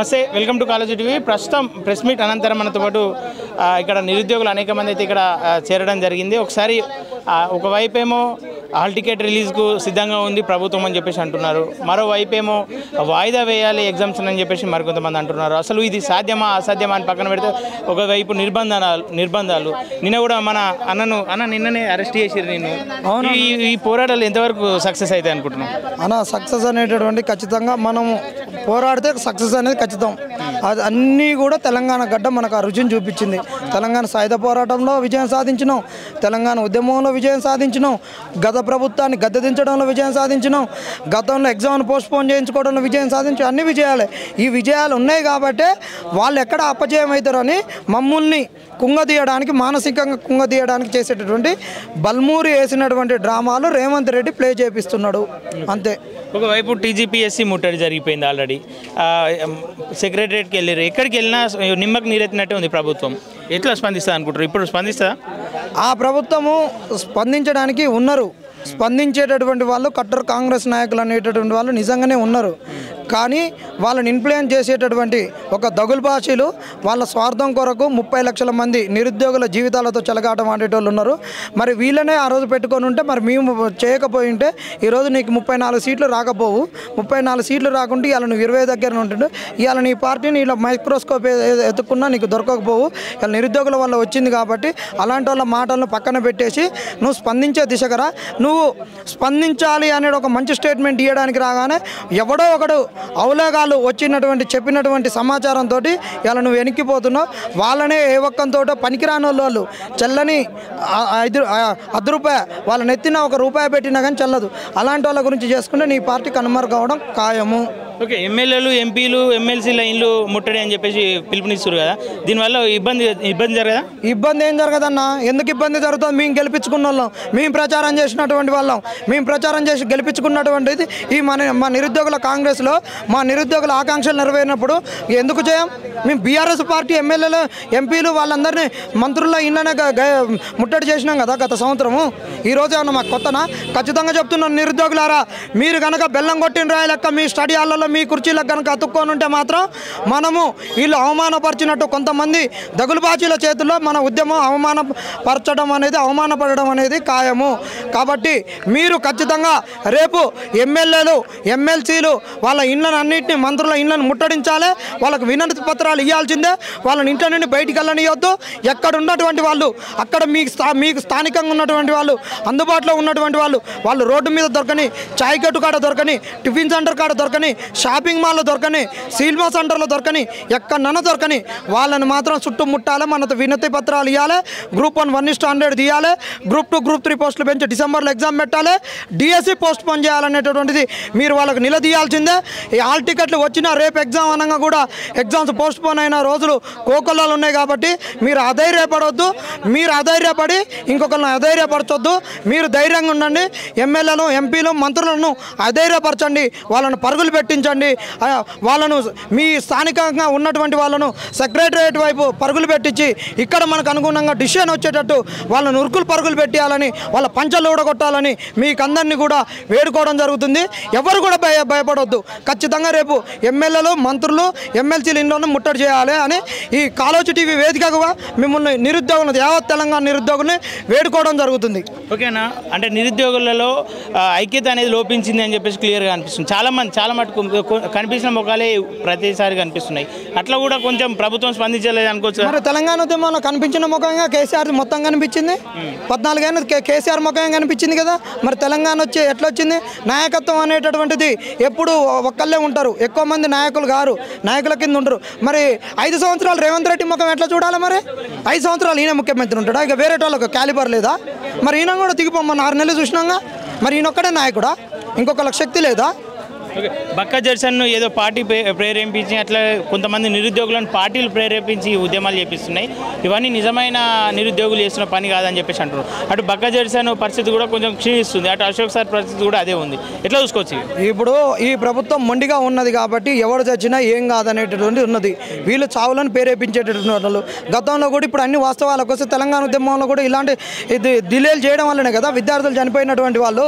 నమస్తే, welcome to college TV. ప్రస్తుతం press meet అనంతరం మనతో పాటు ఇక్కడ నిరుద్యోగులు అనేక మంది అయితే ఇక్కడ చేరడం జరిగింది. ఒకసారి ఒకవైపేమో హాల్ టికెట్ రిలీజ్కు సిద్ధంగా ఉంది ప్రభుత్వం అని చెప్పేసి అంటున్నారు, మరోవైపేమో వాయిదా వేయాలి ఎగ్జామ్స్ అని చెప్పేసి మరికొంతమంది అంటున్నారు. అసలు ఇది సాధ్యమా అసాధ్యమా అని పక్కన పెడితే ఒకవైపు నిర్బంధాలు నిన్న కూడా మన నిన్ననే అరెస్ట్ చేసిరు. నిన్ను ఈ పోరాటాలు ఎంతవరకు సక్సెస్ అవుతాయి అనుకుంటున్నాం సక్సెస్ అనేటటువంటి ఖచ్చితంగా మనం పోరాడితే సక్సెస్ అనేది ఖచ్చితం. అది అన్నీ కూడా తెలంగాణ గడ్డ మనకు ఆ రుచిని చూపించింది. తెలంగాణ సాయుధ పోరాటంలో విజయం సాధించినాం, తెలంగాణ ఉద్యమంలో విజయం సాధించినాం, గత ప్రభుత్వాన్ని గద్దెదించడంలో విజయం సాధించినాం, గతంలో ఎగ్జామ్ను పోస్ట్పోన్ చేయించుకోవడంలో విజయం సాధించి అన్ని విజయాలే. ఈ విజయాలు ఉన్నాయి కాబట్టి వాళ్ళు ఎక్కడ అపజయం అవుతారని మమ్మల్ని కుంగదీయడానికి, మానసికంగా కుంగదీయడానికి చేసేటటువంటి బల్మూరి వేసినటువంటి డ్రామాలు రేవంత్ రెడ్డి ప్లే చేపిస్తున్నాడు అంతే. ఒకవైపు టీజీపీఎస్సీ ముట్టడి జరిగిపోయింది, ఆల్రెడీ సెక్రటరియట్కి వెళ్ళారు. ఎక్కడికి వెళ్ళినా నిమ్మకు నీరెత్తినట్టే ఉంది ప్రభుత్వం. ఎట్లా స్పందిస్తుంది అనుకుంటారు? ఇప్పుడు స్పందిస్తుందా? ఆ ప్రభుత్వము స్పందించడానికి ఉన్నారు, స్పందించేటటువంటి వాళ్ళు కట్టర్ కాంగ్రెస్ నాయకులు అనేటటువంటి వాళ్ళు నిజంగానే ఉన్నారు. కానీ వాళ్ళని ఇన్ఫ్లుయెన్స్ చేసేటటువంటి ఒక దగులుబాషీలు వాళ్ళ స్వార్థం కొరకు 30 లక్షల మంది నిరుద్యోగుల జీవితాలతో చెలగాటం ఆడేటోళ్ళు ఉన్నారు. మరి వీళ్ళనే ఆ రోజు పెట్టుకొని ఉంటే, మరి మేము చేయకపోయి ఉంటే ఈరోజు నీకు 34 సీట్లు రాకపోవు. 34 సీట్లు రాకుంటే ఇవాళ నువ్వు 20 దగ్గర ఉంటుండే, ఇవాళ నీ పార్టీని ఇలా మైక్రోస్కోప్ ఎత్తుకున్నా నీకు దొరకకపోవు. ఇలా నిరుద్యోగుల వల్ల వచ్చింది కాబట్టి అలాంటి వాళ్ళ మాటలను పక్కన పెట్టేసి నువ్వు స్పందించే దిశగా నువ్వు స్పందించాలి అనేది ఒక మంచి స్టేట్మెంట్ ఇవ్వడానికి రాగానే ఎవడో ఒకడు అవలేగాలు వచ్చినటువంటి చెప్పినటువంటి సమాచారంతో ఇలా నువ్వు వెనక్కిపోతున్నావు. వాళ్ళనే ఏ ఒక్కంతో పనికిరాని వాళ్ళు చెల్లని ₹10 వాళ్ళని ఎత్తిన ₹1 పెట్టినా కానీ చెల్లదు. అలాంటి వాళ్ళ గురించి చేసుకుంటే నీ పార్టీ కనుమరుగవడం ఖాయము. ఓకే, ఎమ్మెల్యేలు ఎంపీలు ఎమ్మెల్సీల ఇండ్లు ముట్టడి అని చెప్పేసి పిలుపునిస్తారు కదా, దీనివల్ల ఇబ్బంది జరగదా? ఇబ్బంది ఏం జరగదన్నా. ఎందుకు ఇబ్బంది జరుగుతుంది? మేము గెలిపించుకున్న వాళ్ళం, మేము ప్రచారం చేసినటువంటి వాళ్ళం, మేము ప్రచారం చేసి గెలిపించుకున్నటువంటిది ఈ మా నిరుద్యోగుల కాంగ్రెస్లో మా నిరుద్యోగుల ఆకాంక్షలు నెరవేరినప్పుడు ఎందుకు చేయం? మేము బీఆర్ఎస్ పార్టీ ఎమ్మెల్యేలు ఎంపీలు వాళ్ళందరినీ మంత్రుల ఇళ్ళనే ముట్టడి చేసినాం కదా గత సంవత్సరము. ఈరోజు ఏమన్నా మాకు కొత్తనా? ఖచ్చితంగా చెప్తున్నాను నిరుద్యోగులారా, మీరు కనుక బెల్లం కొట్టిన రాయి లెక్క మీ స్టడీ హాల్లో మీ కుర్చీలకు కనుక అతుక్కొని ఉంటే మాత్రం మనము వీళ్ళు అవమానపరిచినట్టు కొంతమంది దగులుబాజీల చేతుల్లో మన ఉద్యమం అవమానపడడం అనేది ఖాయము. కాబట్టి మీరు ఖచ్చితంగా రేపు ఎమ్మెల్యేలు ఎమ్మెల్సీలు వాళ్ళ ఇళ్ళను అన్నింటినీ మంత్రుల ఇళ్ళను ముట్టడించాలి, వాళ్ళకు వినతి పత్రాలు ఇవ్వాల్సిందే, వాళ్ళని ఇంటి నుండి బయటికి వెళ్ళనియొద్దు. ఎక్కడ ఉన్నటువంటి వాళ్ళు అక్కడ మీకు స్థానికంగా ఉన్నటువంటి వాళ్ళు, అందుబాటులో ఉన్నటువంటి వాళ్ళు రోడ్డు మీద దొరకని, చాయ్ గట్టు కాడ దొరకని, టిఫిన్ సెంటర్ కాడ దొరకని, షాపింగ్ మాల్లో దొరకని, సినిమా సెంటర్లో దొరకని, ఎక్కడన్నా దొరకని వాళ్ళని మాత్రం చుట్టుముట్టాలి. మనతో వినతి పత్రాలు ఇవ్వాలి, Group 1 1:100 తీయాలి, Group 2 Group 3 పోస్టులు పెంచి డిసెంబర్లో ఎగ్జామ్ పెట్టాలి, డిఎస్సి పోస్ట్ పోన్ చేయాలనేటటువంటిది మీరు వాళ్ళకు నిలదీయాల్సిందే. ఈ హాల్ టికెట్లు వచ్చినా రేపు ఎగ్జామ్ అనగా కూడా ఎగ్జామ్స్ పోస్ట్ పోన్ అయిన రోజులు కోకొల్లాలు ఉన్నాయి. కాబట్టి మీరు అధైర్యపడవద్దు, మీరు అధైర్యపడి ఇంకొకరిని అధైర్యపరచొద్దు. మీరు ధైర్యంగా ఉండండి. ఎమ్మెల్యేలు ఎంపీలు మంత్రులను అధైర్యపరచండి, వాళ్ళను పరుగులు పెట్టించండి, వాళ్ళను మీ స్థానికంగా ఉన్నటువంటి వాళ్ళను సెక్రటరియట్ వైపు పరుగులు పెట్టించి ఇక్కడ మనకు అనుగుణంగా డిసిషన్ వచ్చేటట్టు వాళ్ళను ఉరుకులు పరుగులు పెట్టాలని, వాళ్ళ పంచలు ఊడగొట్టాలని మీకు అందరినీ కూడా వేడుకోవడం జరుగుతుంది. ఎవరు కూడా భయపడవద్దు. ఖచ్చితంగా రేపు ఎమ్మెల్యేలు మంత్రులు ఎమ్మెల్సీల ఇంట్లోనూ ముట్టడి చేయాలి అని ఈ కాలేజీ టీవీ వేదికగా మిమ్మల్ని నిరుద్యోగులు, యావత్ తెలంగాణ నిరుద్యోగుల్ని వేడుకోవడం జరుగుతుంది. ఓకేనా? అంటే నిరుద్యోగులలో ఐక్యత అనేది లోపించింది అని చెప్పేసి క్లియర్గా అనిపిస్తుంది. చాలా మటుకు కనిపించిన ముఖాలే ప్రతిసారి కనిపిస్తున్నాయి. అట్లా కూడా కొంచెం ప్రభుత్వం స్పందించలేదు అనుకోవచ్చు. మరి తెలంగాణ ఉద్యమంలో కనిపించిన ముఖంగా కేసీఆర్ మొత్తం కనిపించింది. 14 ఏళ్ళు కేసీఆర్ ముఖంగా కనిపించింది కదా. మరి తెలంగాణ వచ్చి ఎట్లా వచ్చింది? నాయకత్వం అనేటటువంటిది ఎప్పుడు ఒక్కళ్ళే ఉంటారు, ఎక్కువ మంది నాయకులు గారు, నాయకుల కింద ఉంటారు. మరి 5 సంవత్సరాలు రేవంత్ రెడ్డి ముఖం ఎట్లా చూడాలి? మరి 5 సంవత్సరాలు ఈయన ముఖ్యమంత్రి ఉంటాడా? ఇక వేరే వాళ్ళకు క్యాలిబర్ లేదా? మరి ఈయన కూడా దిగిపోమ్మని 6 నెలలు చూసినాగా. మరి ఈయన ఒక్కడే నాయకుడా? ఇంకొకళ్ళకి శక్తి లేదా? బక్కా జడ్సన్ను ఏదో పార్టీ ప్రేరేపించి అట్లా కొంతమంది నిరుద్యోగులను పార్టీలు ప్రేరేపించి ఉద్యమాలు చేపిస్తున్నాయి. ఇవన్నీ నిజమైన నిరుద్యోగులు చేస్తున్న పని కాదని చెప్పేసి అంటారు. అటు బక్కా జడ్సన్ పరిస్థితి కూడా కొంచెం క్షీణిస్తుంది, అటు అశోక్ సార్ పరిస్థితి కూడా అదే ఉంది. ఎట్లా చూసుకోవచ్చు? ఇప్పుడు ఈ ప్రభుత్వం మొండిగా ఉన్నది కాబట్టి ఎవరు చచ్చినా ఏం కాదనేటటువంటి ఉన్నది. వీళ్ళు చావులను ప్రేరేపించేటటువంటి వాళ్ళు గతంలో కూడా ఇప్పుడు అన్ని వాస్తవాలకు వస్తే తెలంగాణ ఉద్యమంలో కూడా ఇలాంటి డిలేలు చేయడం వల్లనే కదా విద్యార్థులు చనిపోయినటువంటి వాళ్ళు,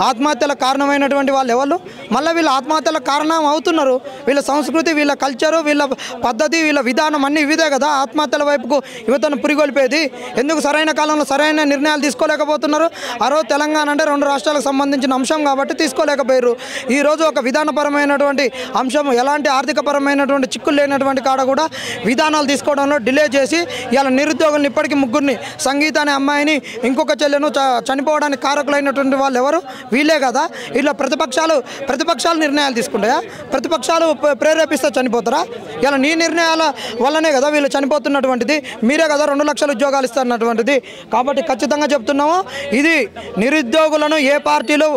ఆత్మహత్యలకు కారణమైనటువంటి వాళ్ళు ఎవరు. మళ్ళీ వీళ్ళ ఆత్మహత్యలకు కారణం అవుతున్నారు. వీళ్ళ సంస్కృతి, వీళ్ళ కల్చరు, వీళ్ళ పద్ధతి, వీళ్ళ విధానం అన్నీ ఇవిదే కదా ఆత్మహత్యల వైపుకు యువతను పురిగొల్పేది. ఎందుకు సరైన కాలంలో సరైన నిర్ణయాలు తీసుకోలేకపోతున్నారు? ఆ రోజు తెలంగాణ అంటే 2 రాష్ట్రాలకు సంబంధించిన అంశం కాబట్టి తీసుకోలేకపోయారు. ఈరోజు ఒక విధానపరమైనటువంటి అంశం, ఎలాంటి ఆర్థికపరమైనటువంటి చిక్కులు లేనటువంటి కాడ కూడా విధానాలు తీసుకోవడంలో డిలే చేసి ఇలా నిరుద్యోగులను ఇప్పటికీ 3 సంగీత అనే అమ్మాయిని, ఇంకొక చెల్లెను చనిపోవడానికి కారకులైనటువంటి వాళ్ళు ఎవరు? వీళ్ళే కదా. ఇలా ప్రతిపక్షాలు నిర్ణయాలు తీసుకుంటాయా? ప్రతిపక్షాలు ప్రేరేపిస్తే చనిపోతారా? ఇలా నీ నిర్ణయాల వల్లనే కదా వీళ్ళు చనిపోతున్నటువంటిది. మీరే కదా 2 లక్షల ఉద్యోగాలు ఇస్తున్నటువంటిది. కాబట్టి ఖచ్చితంగా చెప్తున్నాము, ఇది నిరుద్యోగులను ఏ పార్టీలు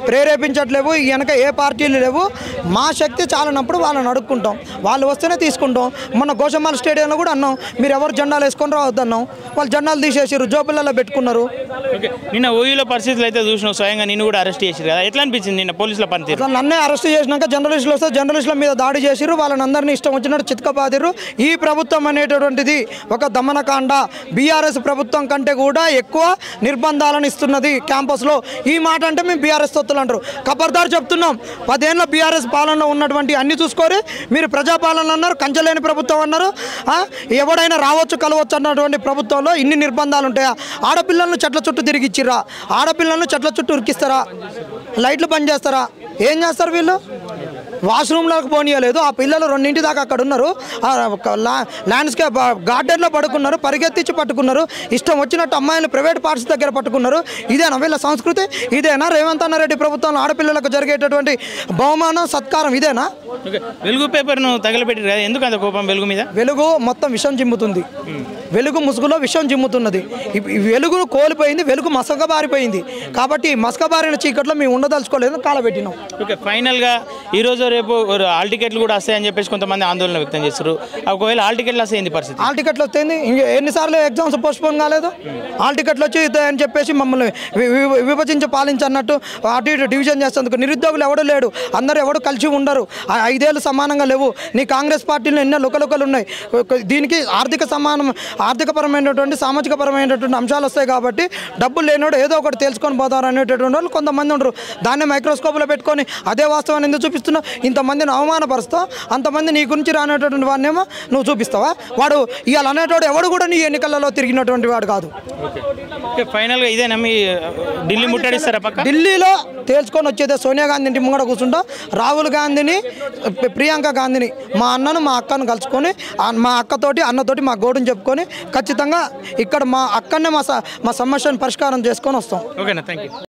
ప్రేరేపించట్లేవు, వెనక ఏ పార్టీలు లేవు. మా శక్తి చాలనప్పుడు వాళ్ళని అడుక్కుంటాం, వాళ్ళు వస్తేనే తీసుకుంటాం. మొన్న గోషమాల స్టేడియంలో కూడా అన్నాం, మీరు ఎవరు జెండాలు వేసుకొని రావద్దన్నాం. వాళ్ళు జెండాలు తీసేసారు, జోబులలో పెట్టుకున్నారు. నిన్న ఓయూలో పరిస్థితులు అయితే చూసినావు, స్వయంగా నిన్ను కూడా అరెస్ట్ చేసారు కదా, ఎట్లా అనిపించింది నిన్న పోలీసుల పనితీరు? నన్నే అరెస్ట్ చేసినాక జర్నలిస్టులు వస్తే జర్నలిస్టుల మీద దాడి చేసిరు, వాళ్ళని అందరినీ ఇష్టం వచ్చినట్టు చితకబాదిరు. ఈ ప్రభుత్వం అనేటటువంటిది ఒక దమనకాండ. బీఆర్ఎస్ ప్రభుత్వం కంటే కూడా ఎక్కువ నిర్బంధాలను ఇస్తున్నది క్యాంపస్లో. ఈ మాట అంటే మేము బీఆర్ఎస్ తొత్తులు అంటారు. ఖబర్దార్ చెప్తున్నాం, 10 ఏళ్ళ బీఆర్ఎస్ పాలనలో ఉన్నటువంటి అన్ని చూసుకొని మీరు ప్రజాపాలన అన్నారు, కంచలేని ప్రభుత్వం అన్నారు. ఎవడైనా రావచ్చు కలవచ్చు అన్నటువంటి ప్రభుత్వంలో ఇన్ని నిర్బంధాలు ఉంటాయా? ఆడపిల్లలను చెట్ల చుట్టూ తిరిగిచ్చిరా? ఆడపిల్లలను చెట్ల చుట్టూ ఉరికిస్తారా? లైట్లు బంద్ చేస్తారా? ఏం చేస్తారు వీళ్ళు? వాష్రూమ్లోకి పోనీయలేదు. ఆ పిల్లలు 2 దాకా అక్కడ ఉన్నారు, ల్యాండ్స్కేప్ గార్డెన్లో పడుకున్నారు, పరిగెత్తించి పట్టుకున్నారు. ఇష్టం వచ్చినట్టు అమ్మాయిలు ప్రైవేట్ పార్ట్స్ దగ్గర పట్టుకున్నారు. ఇదేనా వీళ్ళ సంస్కృతి? ఇదేనా రేవంత్ అన్నారెడ్డి ప్రభుత్వంలో ఆడపిల్లలకు జరిగేటటువంటి బహుమానం, సత్కారం ఇదేనా? వెలుగు పేపర్ను తగలబెట్టి కదా, ఎందుకు అంత కోపం వెలుగు మీద? వెలుగు మొత్తం విషం జిమ్ముతుంది. వెలుగు ముసుగులో విషం జిమ్ముతున్నది. వెలుగును కోల్పోయింది, వెలుగు మసకబారిపోయింది. కాబట్టి మసకబారిన చీకట్లో మేము ఉండదలుచుకోలేదు, కాలబెట్టినాం. ఓకే, ఫైనల్గా ఈరోజు రేపు హాల్ టికెట్లు కూడా వస్తాయని చెప్పేసి కొంతమంది ఆందోళన వ్యక్తం చేస్తారు. ఒకవేళ హాల్ టికెట్లు వస్తే ఏంది పరిస్థితి? హాల్ టికెట్లు వస్తుంది, ఎన్నిసార్లు ఎగ్జామ్స్ పోస్ట్పోన్ కాలేదు? హాల్ టికెట్లు వచ్చి అని చెప్పేసి మమ్మల్ని విభజించి పాలించన్నట్టు అటు ఇటు డివిజన్ చేసేందుకు నిరుద్యోగులు ఎవడు లేడు, అందరూ ఎవడు కలిసి ఉండరు. 5 ఏళ్ళు సమానంగా లేవు. నీ కాంగ్రెస్ పార్టీలో ఎన్నో లుకలుకలు ఉన్నాయి. దీనికి ఆర్థికపరమైనటువంటి సామాజికపరమైనటువంటి అంశాలు వస్తాయి. కాబట్టి డబ్బులు లేనివాడు ఏదో ఒకటి తెలుసుకొని పోతారు అనేటటువంటి వాళ్ళు కొంతమంది ఉండరు. దాన్ని మైక్రోస్కోప్లో పెట్టుకొని అదే వాస్తవాన్ని ఎందుకు చూపిస్తున్నావు? ఇంతమందిని అవమానపరుస్తావు, అంతమంది నీ గురించి రానటువంటి వాడినేమో నువ్వు చూపిస్తావా? వాడు ఇవాళ అనేటోడు ఎవడు కూడా నీ ఎన్నికలలో తిరిగినటువంటి వాడు కాదు. ఫైనల్గా ఇదేనా మీ ఢిల్లీ ముట్టడిస్తారా? పక్క ఢిల్లీలో తేల్చుకొని వచ్చేదే సోనియా గాంధీ ఇంటి ముంగడ కూర్చుంటాం, రాహుల్ గాంధీని, ప్రియాంక గాంధీని, మా అన్నను మా అక్కను కలుసుకొని, మా అక్కతోటి అన్నతోటి మా గోడుని చెప్పుకొని ఖచ్చితంగా ఇక్కడ మా అక్కనే మా సమస్యను పరిష్కారం చేసుకొని వస్తాం. ఓకేనా, థ్యాంక్ యూ.